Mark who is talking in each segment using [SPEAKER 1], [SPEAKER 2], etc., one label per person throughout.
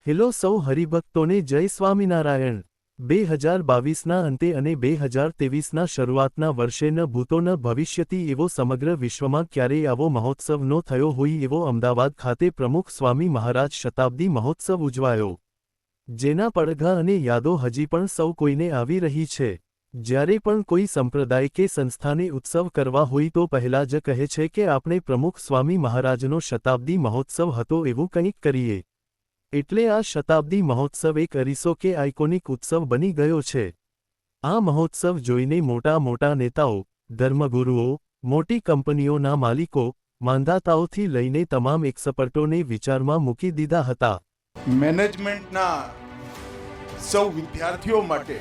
[SPEAKER 1] Hello સૌ હરિભક્તોને જય સ્વામિનારાયણ। 2022ના અંતે અને 2023ના શરૂઆતના વર્ષે ન ભૂતો ન ભવિષ્યતિ એવો સમગ્ર વિશ્વમાં ક્યારેય આવો મહોત્સવ ન થયો હોય એવો અમદાવાદ ખાતે પ્રમુખ સ્વામી મહારાજ શતાબ્દી મહોત્સવ ઉજવાયો, જેના પડઘા અને યાદો હજી પણ સૌ કોઈને આવી રહી છે। જ્યારે પણ કોઈ સંપ્રદાય કે સંસ્થાને ઉત્સવ કરવા હોય તો પહેલા જ કહે છે કે આપણે પ્રમુખ સ્વામી મહારાજનો શતાબ્દી મહોત્સવ હતો એવું કંઈક કરીએ। એટલે આ શતાબ્દી મહોત્સવ એક અરીસો કે આઇકોનિક ઉત્સવ બની ગયો છે। આ મહોત્સવ જોઈને મોટા મોટા નેતાઓ, ધર્મગુરુઓ, મોટી કંપનીઓના માલિકો, માંધાતાઓથી લઈને તમામ એક્સપર્ટોને વિચારમાં મૂકી દીધા હતા।
[SPEAKER 2] મેનેજમેન્ટના સૌ વિદ્યાર્થીઓ માટે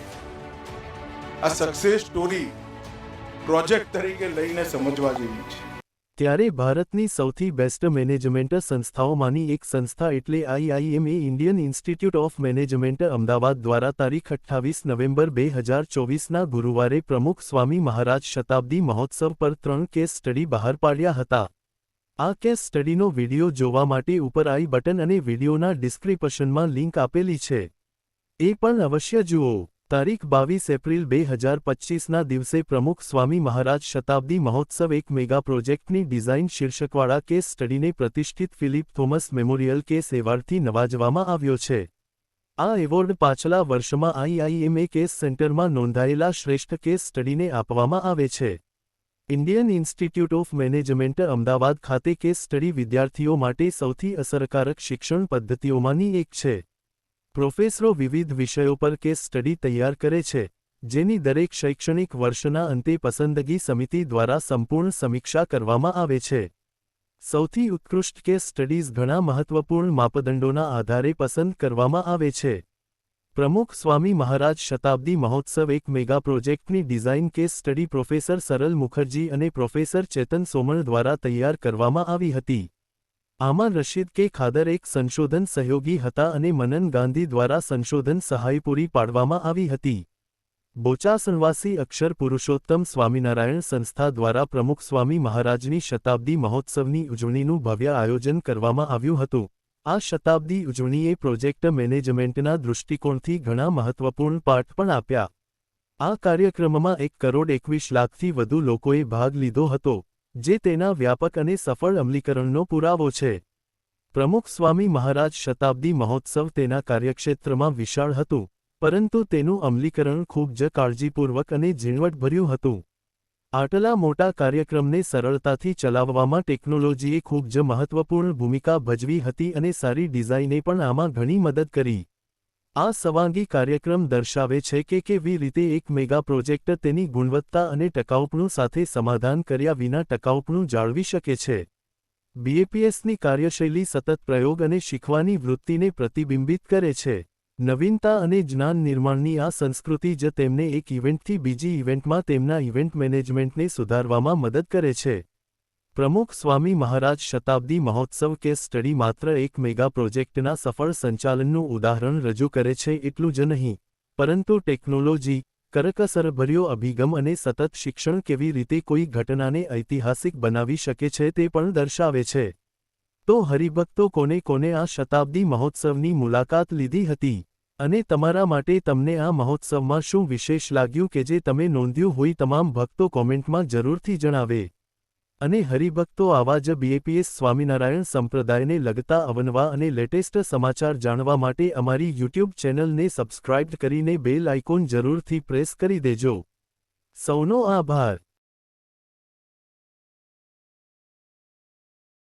[SPEAKER 2] આ સક્સેસ સ્ટોરી પ્રોજેક્ટ તરીકે લઈને સમજવા જેવી છે।
[SPEAKER 1] ત્યારે ભારતની સૌથી બેસ્ટ મેનેજમેન્ટ સંસ્થાઓમાંની એક સંસ્થા એટલે IIM Indian institute of management Ahmedabad દ્વારા તારીખ 28 નવેમ્બર 2024ના ગુરુવારે પ્રમુખ સ્વામી મહારાજ શતાબ્દી મહોત્સવ પર 3 કેસ સ્ટડી બહાર પાડ્યા હતા। આ કેસ સ્ટડીનો વિડિયો જોવા માટે ઉપર આઈ બટન અને વિડિયોના ડિસ્ક્રિપ્શનમાં લિંક આપેલી છે, એ પણ અવશ્ય જુઓ। તારીખ 22 એપ્રિલ 2025ના દિવસે પ્રમુખ સ્વામી મહારાજ શતાબ્દી મહોત્સવ એક મેગા પ્રોજેક્ટની ડિઝાઇન શીર્ષકવાળા કેસ સ્ટડીને પ્રતિષ્ઠિત ફિલિપ થોમસ મેમોરિયલ કેસ એવોર્ડથી નવાજવામાં આવ્યો છે। આ એવોર્ડ પાછલા વર્ષમાં IIM કેસ સેન્ટરમાં નોંધાયેલા શ્રેષ્ઠ કેસ સ્ટડીને આપવામાં આવે છે। Indian institute of management Ahmedabad ખાતે કેસ સ્ટડી વિદ્યાર્થીઓ માટે સૌથી અસરકારક શિક્ષણ પદ્ધતિઓમાંની એક છે। પ્રોફેસરો વિવિધ વિષયો પર કેસ સ્ટડી તૈયાર કરે છે, જેની દરેક શૈક્ષણિક વર્ષના અંતે પસંદગી સમિતિ દ્વારા સંપૂર્ણ સમીક્ષા કરવામાં આવે છે। સૌથી ઉત્કૃષ્ટ કેસ સ્ટડીઝ ઘણા મહત્વપૂર્ણ માપદંડોના આધારે પસંદ કરવામાં આવે છે। પ્રમુખ સ્વામી મહારાજ શતાબ્દી મહોત્સવ એક મેગા પ્રોજેક્ટની design case study professor Saral Mukherjee અને પ્રોફેસર ચેતન સોમણ દ્વારા તૈયાર કરવામાં આવી હતી। આમાં રશીદ કે ખાદર એક સંશોધન સહયોગી હતા અને મનન ગાંધી દ્વારા સંશોધન સહાય પૂરી પાડવામાં આવી હતી। બોચાસણવાસી અક્ષર પુરુષોત્તમ સ્વામિનારાયણ સંસ્થા દ્વારા પ્રમુખ સ્વામી મહારાજની શતાબ્દી મહોત્સવની ઉજવણીનું ભવ્ય આયોજન કરવામાં આવ્યું હતું। આ શતાબ્દી ઉજવણીએ પ્રોજેક્ટ મેનેજમેન્ટના દૃષ્ટિકોણથી ઘણા મહત્વપૂર્ણ પાઠ પણ આપ્યા। આ કાર્યક્રમમાં 1,21,00,000થી વધુ લોકોએ ભાગ લીધો હતો, જે તેના વ્યાપક અને સફળ અમલીકરણનો પુરાવો છે। પ્રમુખ સ્વામી મહારાજ શતાબ્દી મહોત્સવ તેના કાર્યક્ષેત્રમાં વિશાળ હતું, પરંતુ તેનું અમલીકરણ ખૂબ જ કાળજીપૂર્વક અને ઝીણવટભર્યું હતું। આટલા મોટા કાર્યક્રમને સરળતાથી ચલાવવામાં ટેકનોલોજીએ ખૂબ જ મહત્વપૂર્ણ ભૂમિકા ભજવી હતી અને સારી ડિઝાઇને પણ આમાં ઘણી મદદ કરી। આ સવાંગી કાર્યક્રમ દર્શાવે છે કે કેવી રીતે એક મેગા પ્રોજેક્ટ તેની ગુણવત્તા અને ટકાઉપણું સાથે સમાધાન કર્યા વિના ટકાઉપણું જાળવી શકે છે। BAPSની કાર્યશૈલી સતત પ્રયોગ અને શીખવાની વૃત્તિને પ્રતિબિંબિત કરે છે। નવીનતા અને જ્ઞાન નિર્માણની આ સંસ્કૃતિ જ તેમને એક ઇવેન્ટથી બીજી ઇવેન્ટમાં તેમના ઇવેન્ટ મેનેજમેન્ટને સુધારવામાં મદદ કરે છે। પ્રમુખ સ્વામી મહારાજ શતાબ્દી મહોત્સવ કેસ સ્ટડી માત્ર એક મેગા પ્રોજેક્ટના સફળ સંચાલનનું ઉદાહરણ રજૂ કરે છે એટલું જ નહીં, પરંતુ ટેકનોલોજી, કરકસરભર્યો અભિગમ અને સતત શિક્ષણ કેવી રીતે કોઈ ઘટનાને ઐતિહાસિક બનાવી શકે છે તે પણ દર્શાવે છે। તો હરિભક્તો કોને કોને આ શતાબ્દી મહોત્સવની મુલાકાત લીધી હતી, અને તમારા માટે તમને આ મહોત્સવમાં શું વિશેષ લાગ્યું કે જે તમે નોંધ્યું હોય? તમામ ભક્તો કોમેન્ટમાં જરૂરથી જણાવે। અને હરિભક્તો આવા જ BAPS સ્વામિનારાયણ સંપ્રદાયને લગતા અવનવા અને લેટેસ્ટ સમાચાર જાણવા માટે અમારી YouTube ચેનલને સબસ્ક્રાઇબ કરીને બેલ આઇકોન જરૂરથી પ્રેસ કરી દેજો। સૌનો આભાર।